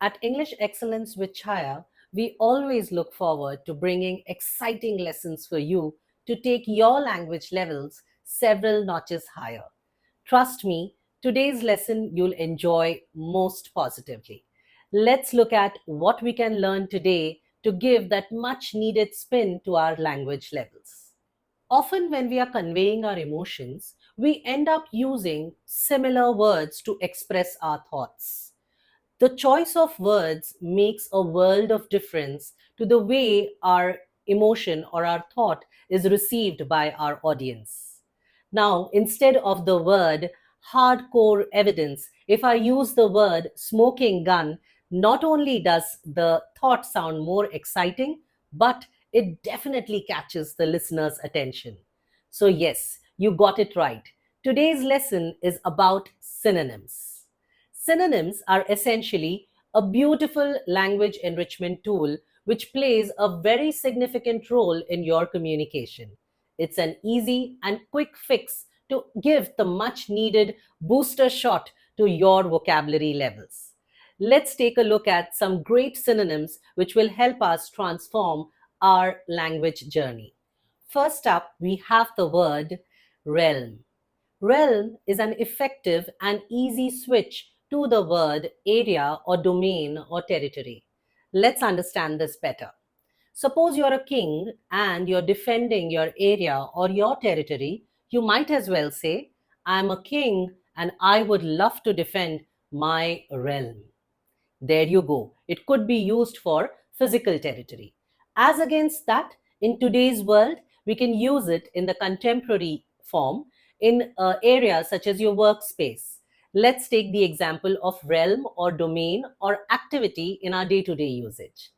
At English Excellence with Chhaya, we always look forward to bringing exciting lessons for you to take your language levels several notches higher. Trust me, today's lesson you'll enjoy most positively. Let's look at what we can learn today to give that much needed spin to our language levels. Often, when we are conveying our emotions, we end up using similar words to express our thoughts. The choice of words makes a world of difference to the way our emotion or our thought is received by our audience. Now, instead of the word hardcore evidence, if I use the word smoking gun, not only does the thought sound more exciting, but it definitely catches the listener's attention. So, yes, you got it right. Today's lesson is about synonyms. Synonyms are essentially a beautiful language enrichment tool which plays a very significant role in your communication. It's an easy and quick fix to give the much needed booster shot to your vocabulary levels. Let's take a look at some great synonyms which will help us transform our language journey. First up, we have the word realm. Realm is an effective and easy switch to the word area or domain or territory. Let's understand this better. Suppose you're a king and you're defending your area or your territory, you might as well say, I'm a king and I would love to defend my realm. There you go. It could be used for physical territory. As against that, in today's world, we can use it in the contemporary form in areas such as your workspace. Let's take the example of realm or domain or activity in our day to day usage.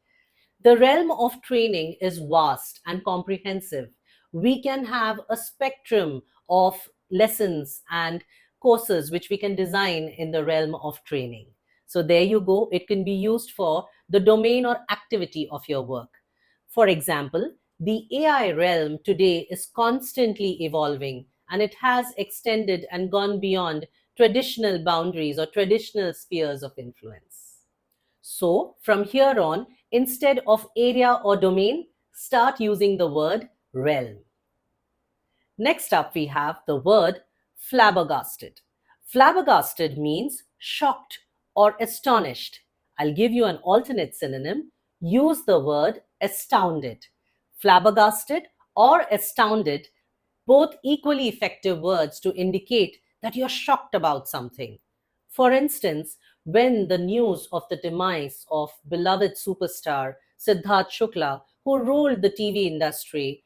The realm of training is vast and comprehensive. We can have a spectrum of lessons and courses which we can design in the realm of training. So, there you go. It can be used for the domain or activity of your work. For example, the AI realm today is constantly evolving and it has extended and gone beyond traditional boundaries or traditional spheres of influence. So, from here on, instead of area or domain, start using the word realm. Next up, we have the word flabbergasted. Flabbergasted means shocked or astonished. I'll give you an alternate synonym. Use the word astounded. Flabbergasted or astounded, both equally effective words to indicate that you're shocked about something. For instance, when the news of the demise of beloved superstar Siddharth Shukla, who ruled the TV industry,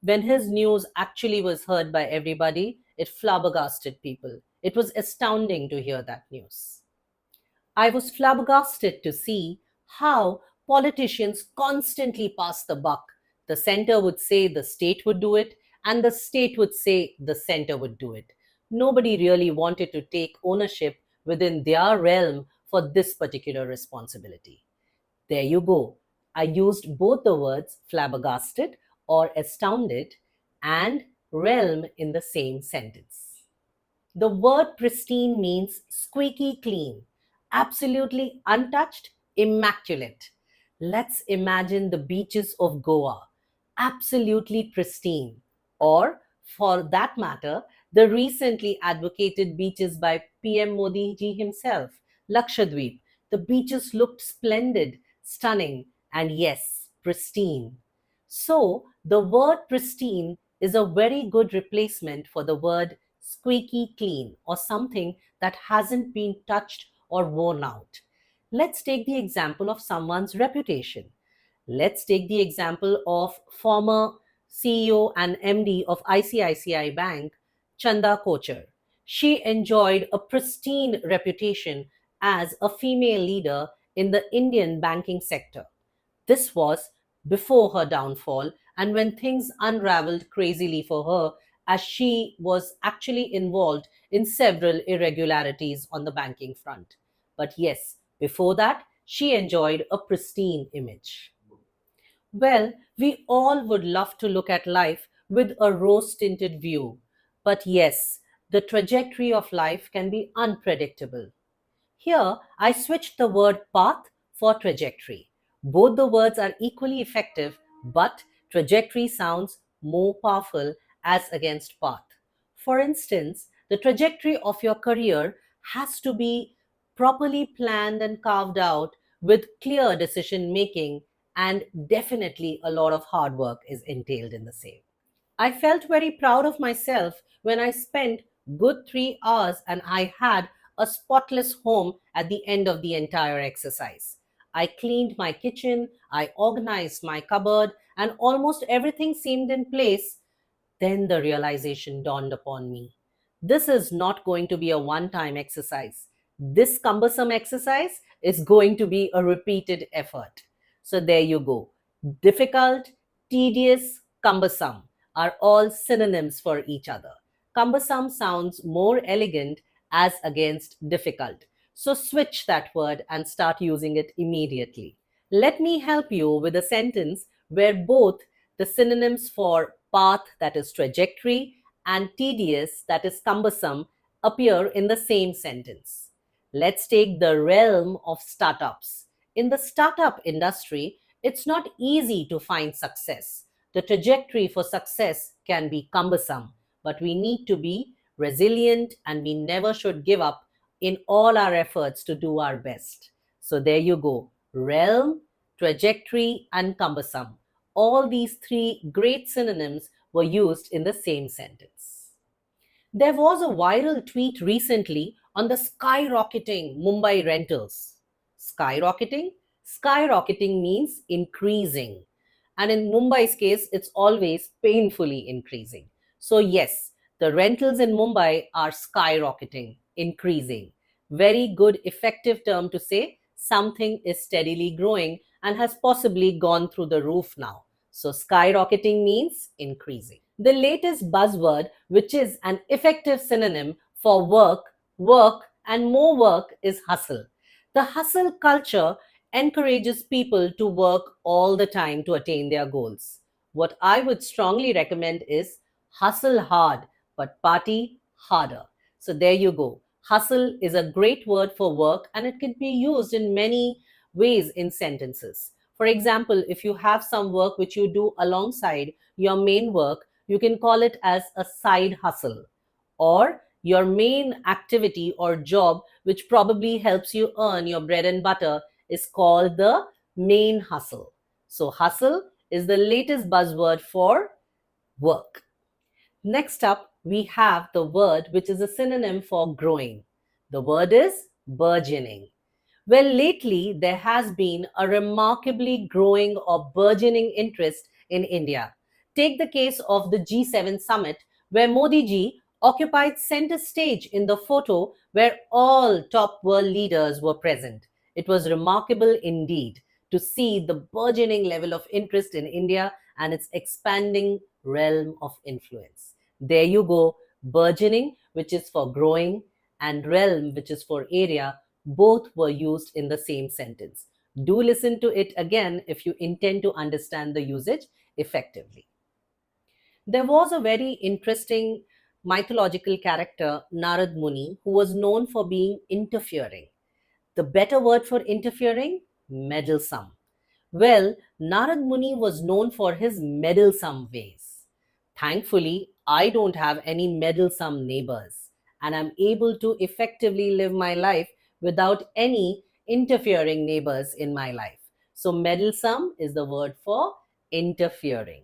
when his news actually was heard by everybody, it flabbergasted people. It was astounding to hear that news. I was flabbergasted to see how politicians constantly pass the buck. The center would say the state would do it, and the state would say the center would do it. Nobody really wanted to take ownership within their realm for this particular responsibility. There you go. I used both the words flabbergasted or astounded and realm in the same sentence. The word pristine means squeaky clean, absolutely untouched, immaculate. Let's imagine the beaches of Goa, absolutely pristine. Or, for that matter, the recently advocated beaches by PM Modi ji himself, Lakshadweep. The beaches looked splendid, stunning, and yes, pristine. So, the word pristine is a very good replacement for the word squeaky clean or something that hasn't been touched or worn out. Let's take the example of someone's reputation. Let's take the example of former CEO and MD of ICICI Bank, Chanda Kochar. She enjoyed a pristine reputation as a female leader in the Indian banking sector. This was before her downfall and when things unraveled crazily for her as she was actually involved in several irregularities on the banking front. But yes, before that, she enjoyed a pristine image. Well, we all would love to look at life with a rose tinted view. But yes, the trajectory of life can be unpredictable. Here, I switched the word path for trajectory. Both the words are equally effective, but trajectory sounds more powerful as against path. For instance, the trajectory of your career has to be properly planned and carved out with clear decision making, and definitely a lot of hard work is entailed in the same. I felt very proud of myself when I spent good 3 hours and I had a spotless home at the end of the entire exercise. I cleaned my kitchen, I organized my cupboard, and almost everything seemed in place. Then the realization dawned upon me. This is not going to be a one time exercise. This cumbersome exercise is going to be a repeated effort. So there you go. Difficult, tedious, cumbersome are all synonyms for each other. Cumbersome sounds more elegant as against difficult. So switch that word and start using it immediately. Let me help you with a sentence where both the synonyms for path, that is trajectory, and tedious, that is cumbersome, appear in the same sentence. Let's take the realm of startups. In the startup industry, it's not easy to find success. The trajectory for success can be cumbersome, but we need to be resilient and we never should give up in all our efforts to do our best. So there you go. Realm, trajectory, and cumbersome. All these three great synonyms were used in the same sentence. There was a viral tweet recently on the skyrocketing Mumbai rentals. Skyrocketing? Skyrocketing means increasing. And in Mumbai's case, it's always painfully increasing. So, yes, the rentals in Mumbai are skyrocketing, increasing. Very good, effective term to say something is steadily growing and has possibly gone through the roof now. So, skyrocketing means increasing. The latest buzzword, which is an effective synonym for work, and more work, is hustle. The hustle culture encourages people to work all the time to attain their goals. What I would strongly recommend is hustle hard, but party harder. So there you go. Hustle is a great word for work and it can be used in many ways in sentences. For example, if you have some work which you do alongside your main work, you can call it as a side hustle, or your main activity or job, which probably helps you earn your bread and butter, is called the main hustle. So, hustle is the latest buzzword for work. Next up, we have the word which is a synonym for growing. The word is burgeoning. Well, lately there has been a remarkably growing or burgeoning interest in India. Take the case of the G7 summit, where Modi ji occupied center stage in the photo where all top world leaders were present. It was remarkable indeed to see the burgeoning level of interest in India and its expanding realm of influence. There you go, burgeoning, which is for growing, and realm, which is for area, both were used in the same sentence. Do listen to it again if you intend to understand the usage effectively. There was a very interesting mythological character, Narad Muni, who was known for being interfering. The better word for interfering? Meddlesome. Well, Narad Muni was known for his meddlesome ways. Thankfully, I don't have any meddlesome neighbors, and I'm able to effectively live my life without any interfering neighbors in my life. So, meddlesome is the word for interfering.